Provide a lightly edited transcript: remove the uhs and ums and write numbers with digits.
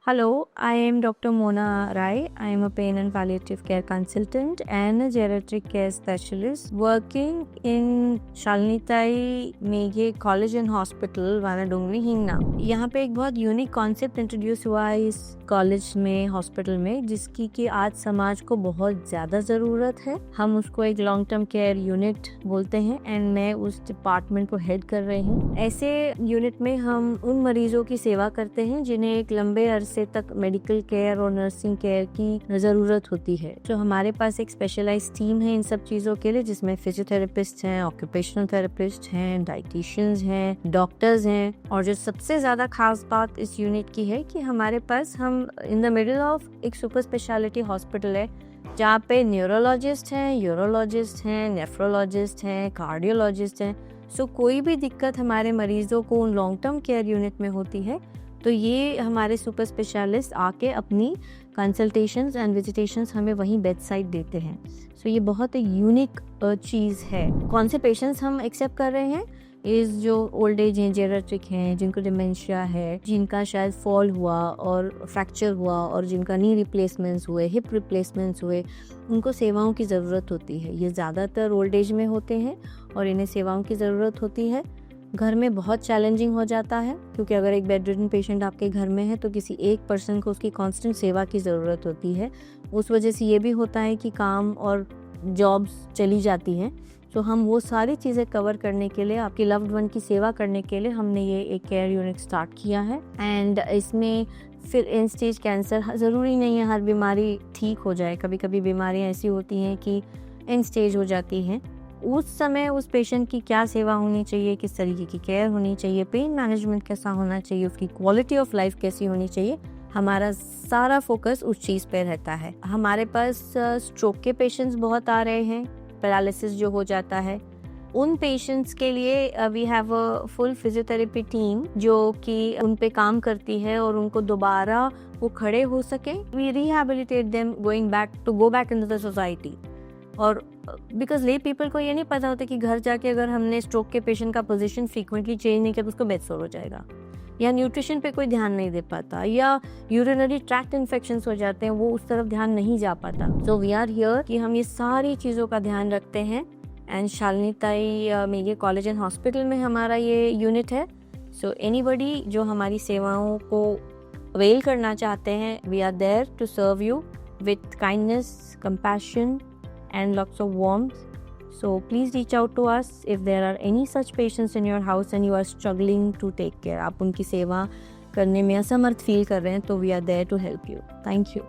Hello, I am Dr. Mona Rai. I am a pain and palliative care consultant and a geriatric care specialist working in Shalinitai Meghe college and hospital Wanadongri Hingna. यहाँ पे एक बहुत unique concept introduce हुआ है इस college में, hospital में, जिसकी कि आज समाज को बहुत ज़्यादा ज़रूरत है। हम उसको एक लॉन्ग टर्म केयर यूनिट बोलते हैं एंड मैं उस डिपार्टमेंट को हेड कर रही हूँ। ऐसे यूनिट में हम उन मरीजों की सेवा करते हैं जिन्हें एक लंबे अरसे तक मेडिकल केयर और नर्सिंग केयर की ज़रूरत होती है। तो हमारे पास एक स्पेशलाइज्ड टीम है इन सब चीज़ों के लिए, जिसमें फिजियोथेरेपिस्ट हैं, ऑक्यूपेशनल थेरेपिस्ट हैं, डाइटिशियंस हैं, डॉक्टर्स हैं। और जो सबसे ज़्यादा खास बात इस यूनिट की है कि हमारे पास हम इन द मिडिल ऑफ एक सुपर स्पेशलिटी हॉस्पिटल है, जहाँ पे न्यूरोलॉजिस्ट हैं, यूरोलॉजिस्ट हैं, नेफ्रोलॉजिस्ट हैं, कार्डियोलॉजिस्ट हैं। सो कोई भी दिक्कत हमारे मरीजों को लॉन्ग टर्म केयर यूनिट में होती है तो ये हमारे सुपर स्पेशलिस्ट आके अपनी कंसल्टेशंस एंड विजिटेशंस हमें वहीं बेड साइड देते हैं। सो ये बहुत एक यूनिक चीज़ है। कौन से पेशेंट्स हम एक्सेप्ट कर रहे हैं इस जो ओल्ड एज हैं, जेरियाट्रिक हैं, जिनको डिमेंशिया है, जिनका शायद फॉल हुआ और फ्रैक्चर हुआ और जिनका नी रिप्लेसमेंट्स हुए, हिप रिप्लेसमेंट्स हुए, उनको सेवाओं की ज़रूरत होती है। ये ज़्यादातर ओल्ड एज में होते हैं और इन्हें सेवाओं की ज़रूरत होती है। घर में बहुत चैलेंजिंग हो जाता है क्योंकि अगर एक बेड रिडन पेशेंट आपके घर में है तो किसी एक पर्सन को उसकी कांस्टेंट सेवा की ज़रूरत होती है। उस वजह से ये भी होता है कि काम और जॉब्स चली जाती हैं। तो हम वो सारी चीज़ें कवर करने के लिए, आपकी लव्ड वन की सेवा करने के लिए हमने ये एक केयर यूनिट स्टार्ट किया है। एंड इसमें फिर एंड स्टेज कैंसर, ज़रूरी नहीं है हर बीमारी ठीक हो जाए, कभी कभी बीमारियाँ ऐसी होती हैं कि एंड स्टेज हो जाती हैं। उस समय उस पेशेंट की क्या सेवा होनी चाहिए, किस तरीके की केयर होनी चाहिए, पेन मैनेजमेंट कैसा होना चाहिए, उसकी क्वालिटी ऑफ लाइफ कैसी होनी चाहिए, हमारा सारा फोकस उस चीज़ पे रहता है। हमारे पास स्ट्रोक के पेशेंट्स बहुत आ रहे हैं, पैरालिसिस जो हो जाता है, उन पेशेंट्स के लिए we have a full physiotherapy team जो कि उन पे काम करती है और उनको दोबारा वो खड़े हो सके। We rehabilitate them going back in the society. और बिकॉज ले पीपल को ये नहीं पता होता कि घर जाके अगर हमने स्ट्रोक के पेशेंट का पोजीशन फ्रीक्वेंटली चेंज नहीं किया तो उसको बेड सोर हो जाएगा, या न्यूट्रिशन पे कोई ध्यान नहीं दे पाता, या यूरिनरी ट्रैक्ट इन्फेक्शंस हो जाते हैं, वो उस तरफ ध्यान नहीं जा पाता। सो वी आर हियर कि हम ये सारी चीज़ों का ध्यान रखते हैं। And Shalinitai Meghe college and hospital में हमारा ये यूनिट है। सो एनीबडी जो हमारी सेवाओं को अवेल करना चाहते हैं, we are there to serve you with kindness, compassion and lots of warmth. So please reach out to us if there are any such patients in your house and you are struggling to take care. आप उनकी सेवा करने में असमर्थ feel कर रहे हैं तो we are there to help you. Thank you.